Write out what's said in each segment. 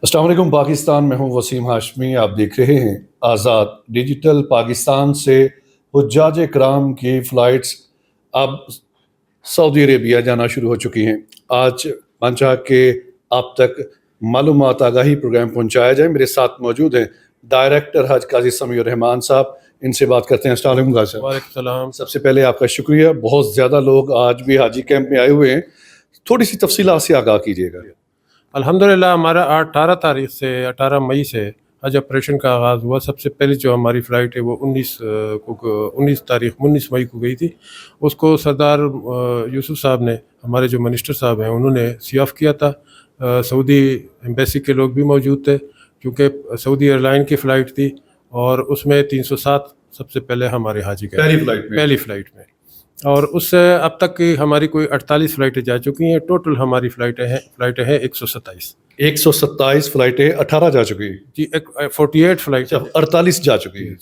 السلام علیکم پاکستان، میں ہوں وسیم ہاشمی. آپ دیکھ رہے ہیں آزاد ڈیجیٹل. پاکستان سے حجاج کرام کی فلائٹس اب سعودی عربیہ جانا شروع ہو چکی ہیں. آج من چاہا کہ آپ تک معلومات آگاہی پروگرام پہنچایا جائے. میرے ساتھ موجود ہیں ڈائریکٹر حج قاضی سمیع الرحمان صاحب. ان سے بات کرتے ہیں. السلام علیکم قاضی صاحب. وعلیکم السلام. سب سے پہلے آپ کا شکریہ. بہت زیادہ لوگ آج بھی حاجی کیمپ میں آئے ہوئے ہیں، تھوڑی سی تفصیلات سے آگاہ کیجیے گا. الحمدللہ ہمارا 18 مئی سے حج آپریشن کا آغاز ہوا. سب سے پہلے جو ہماری فلائٹ ہے وہ 19 مئی کو گئی تھی. اس کو سردار یوسف صاحب نے، ہمارے جو منسٹر صاحب ہیں، انہوں نے سی آف کیا تھا. سعودی ایمبیسی کے لوگ بھی موجود تھے کیونکہ سعودی ایئر لائن کی فلائٹ تھی، اور اس میں 307 سب سے پہلے ہمارے حاجی گئے پہلی فلائٹ میں. اور اس سے اب تک کی ہماری کوئی 48 فلائٹیں جا چکی ہیں. ٹوٹل ہماری فلائٹیں ہیں 127. 127 فلائٹیں 18 جا چکی ہیں جی. 48 فلائٹ 48 جا چکی ہیں.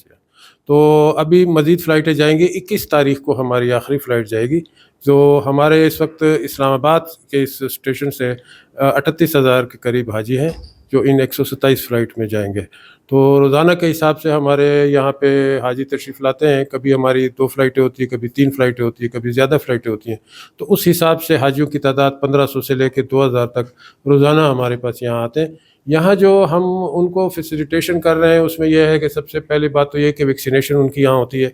تو ابھی مزید فلائٹیں جائیں گی. 21 تاریخ کو ہماری آخری فلائٹ جائے گی. جو ہمارے اس وقت اسلام آباد کے اس اسٹیشن سے 38,000 کے قریب حاجی ہیں جو ان 127 فلائٹ میں جائیں گے. تو روزانہ کے حساب سے ہمارے یہاں پہ حاجی تشریف لاتے ہیں. کبھی ہماری 2 فلائٹیں ہوتی ہیں، کبھی 3 فلائٹیں ہوتی ہیں، کبھی زیادہ فلائٹیں ہوتی ہیں. تو اس حساب سے حاجیوں کی تعداد 1500 سے لے کے 2000 تک روزانہ ہمارے پاس یہاں آتے ہیں. یہاں جو ہم ان کو فیسیلیٹیشن کر رہے ہیں اس میں یہ ہے کہ سب سے پہلی بات تو یہ کہ ویکسینیشن ان کی یہاں ہوتی ہے.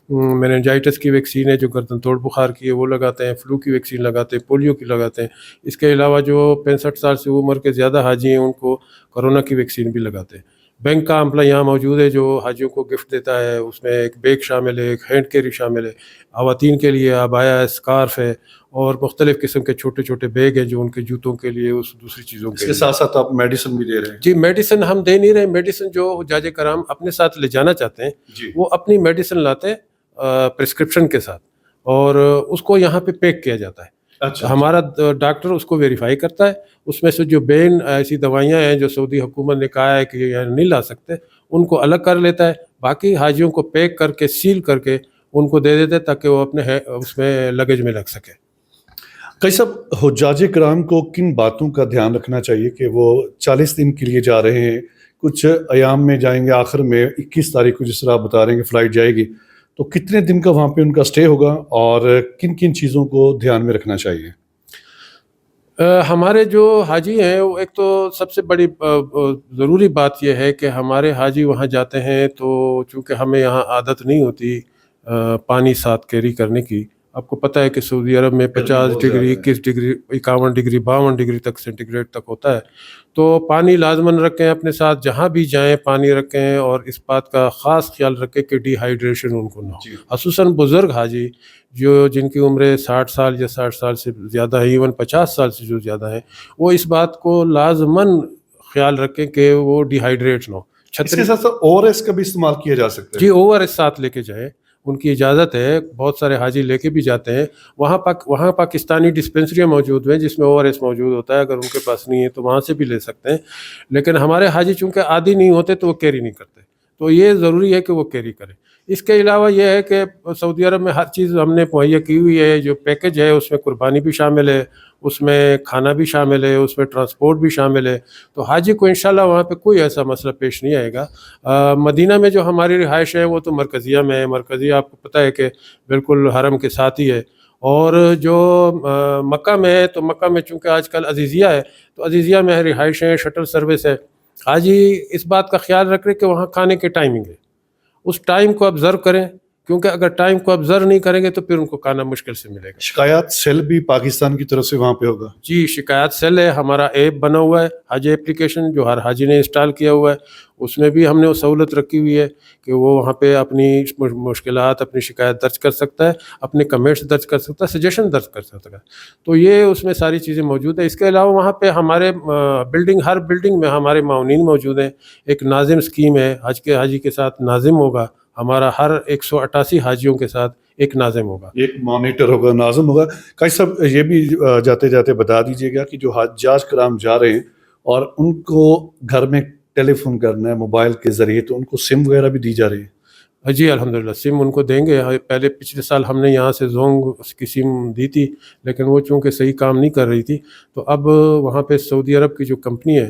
میننجائٹس کی ویکسین ہے جو گردن توڑ بخار کی ہے وہ لگاتے ہیں، فلو کی ویکسین لگاتے ہیں، پولیو کی لگاتے ہیں. اس کے علاوہ جو 65 سال سے عمر کے زیادہ حاجی ہیں ان کو کرونا کی ویکسین بھی لگاتے ہیں. بینک کا عملہ یہاں موجود ہے جو حاجیوں کو گفٹ دیتا ہے. اس میں ایک بیگ شامل ہے، ایک ہینڈ کیری شامل ہے. خواتین کے لیے عبایا ہے، اسکارف ہے، اور مختلف قسم کے چھوٹے چھوٹے بیگ ہیں جو ان کے جوتوں کے لیے، اس دوسری چیزوں اس کے ساتھ ساتھ آپ میڈیسن بھی دے رہے ہیں؟ جی. میڈیسن ہم دے نہیں رہے. میڈیسن جو حجاج کرام اپنے ساتھ لے جانا چاہتے ہیں وہ اپنی میڈیسن لاتے ہیں پرسکرپشن کے ساتھ، اور اس کو یہاں پہ پیک کیا جاتا ہے. ہمارا ڈاکٹر اس کو ویریفائی کرتا ہے. اس میں سے جو بین ایسی دوائیاں ہیں جو سعودی حکومت نے کہا ہے کہ یہ نہیں لا سکتے، ان کو الگ کر لیتا ہے. باقی حاجیوں کو پیک کر کے سیل کر کے ان کو دے دیتے تاکہ وہ اپنے اس میں لگیج میں رکھ سکے. قاضی صاحب، حجاج کرام کو کن باتوں کا دھیان رکھنا چاہیے کہ وہ 40 دن کے لیے جا رہے ہیں، کچھ ایام میں جائیں گے، آخر میں 21 تاریخ کو جس طرح آپ بتا رہے ہیں کہ فلائٹ جائے گی، تو کتنے دن کا وہاں پہ ان کا سٹے ہوگا اور کن کن چیزوں کو دھیان میں رکھنا چاہیے؟ ہمارے جو حاجی ہیں وہ ایک تو سب سے بڑی ضروری بات یہ ہے کہ ہمارے حاجی وہاں جاتے ہیں تو چونکہ ہمیں یہاں عادت نہیں ہوتی پانی ساتھ کیری کرنے کی. آپ کو پتہ ہے کہ سعودی عرب میں 50 ڈگری 21 ڈگری 51 ڈگری 52 ڈگری تک سینٹی گریڈ تک ہوتا ہے. تو پانی لازماً رکھیں اپنے ساتھ، جہاں بھی جائیں پانی رکھیں، اور اس بات کا خاص خیال رکھیں کہ ڈی ہائیڈریشن ان کو نہ ہو. خصوصاً بزرگ حاجی جن کی عمریں 60 سال یا 60 سال سے زیادہ ہے، ایون 50 سال سے جو زیادہ ہیں، وہ اس بات کو لازماً خیال رکھیں کہ وہ ڈی ہائیڈریٹ نہ ہو. اس کے ساتھ او آر ایس کا بھی استعمال کیا جا سکتا ہے؟ جی. او آر ایس ساتھ لے کے جائیں، ان کی اجازت ہے. بہت سارے حاجی لے کے بھی جاتے ہیں. وہاں پاکستانی ڈسپنسریاں موجود ہیں جس میں او آر ایس موجود ہوتا ہے. اگر ان کے پاس نہیں ہے تو وہاں سے بھی لے سکتے ہیں. لیکن ہمارے حاجی چونکہ عادی نہیں ہوتے تو وہ کیری نہیں کرتے، تو یہ ضروری ہے کہ وہ کیری کریں. اس کے علاوہ یہ ہے کہ سعودی عرب میں ہر چیز ہم نے مہیا کی ہوئی ہے. جو پیکج ہے اس میں قربانی بھی شامل ہے، اس میں کھانا بھی شامل ہے، اس میں ٹرانسپورٹ بھی شامل ہے. تو حاجی کو انشاءاللہ وہاں پہ کوئی ایسا مسئلہ پیش نہیں آئے گا. مدینہ میں جو ہماری رہائش ہے وہ تو مرکزیہ میں ہے. مرکزیہ آپ کو پتہ ہے کہ بالکل حرم کے ساتھ ہی ہے. اور جو مکہ میں ہے تو مکہ میں چونکہ آج کل عزیزیہ ہے تو عزیزیہ میں رہائش ہے، شٹل سروس ہے. حاجی اس بات کا خیال رکھ رہے کہ وہاں کھانے کے ٹائمنگ ہے، اس ٹائم کو آبزرو کریں، کیونکہ اگر ٹائم کو آبزرو نہیں کریں گے تو پھر ان کو کھانا مشکل سے ملے گا. شکایات سیل بھی پاکستان کی طرف سے وہاں پہ ہوگا؟ جی. شکایات سیل ہے. ہمارا ایپ بنا ہوا ہے حاجی اپلیکیشن جو ہر حاجی نے انسٹال کیا ہوا ہے. اس میں بھی ہم نے وہ سہولت رکھی ہوئی ہے کہ وہ وہاں پہ اپنی مشکلات، اپنی شکایت درج کر سکتا ہے، اپنے کمنٹس درج کر سکتا ہے، سجیشن درج کر سکتا ہے. تو یہ اس میں ساری چیزیں موجود ہیں. اس کے علاوہ وہاں پہ ہمارے ہر بلڈنگ میں ہمارے معاونین موجود ہیں. ایک ناظم اسکیم ہے، حاجی کے ساتھ ناظم ہوگا. ہمارا ہر 188 حاجیوں کے ساتھ ایک ناظم ہوگا، ایک مانیٹر ہوگا، ناظم ہوگا. قاضی صاحب، یہ بھی جاتے جاتے بتا دیجیے گا کہ جو حجاج کرام جا رہے ہیں اور ان کو گھر میں ٹیلی فون کرنا ہے موبائل کے ذریعے، تو ان کو سم وغیرہ بھی دی جا رہی ہے؟ جی الحمدللہ سم ان کو دیں گے. پہلے پچھلے سال ہم نے یہاں سے زونگ کی سم دی تھی لیکن وہ چونکہ صحیح کام نہیں کر رہی تھی، تو اب وہاں پہ سعودی عرب کی جو کمپنی ہے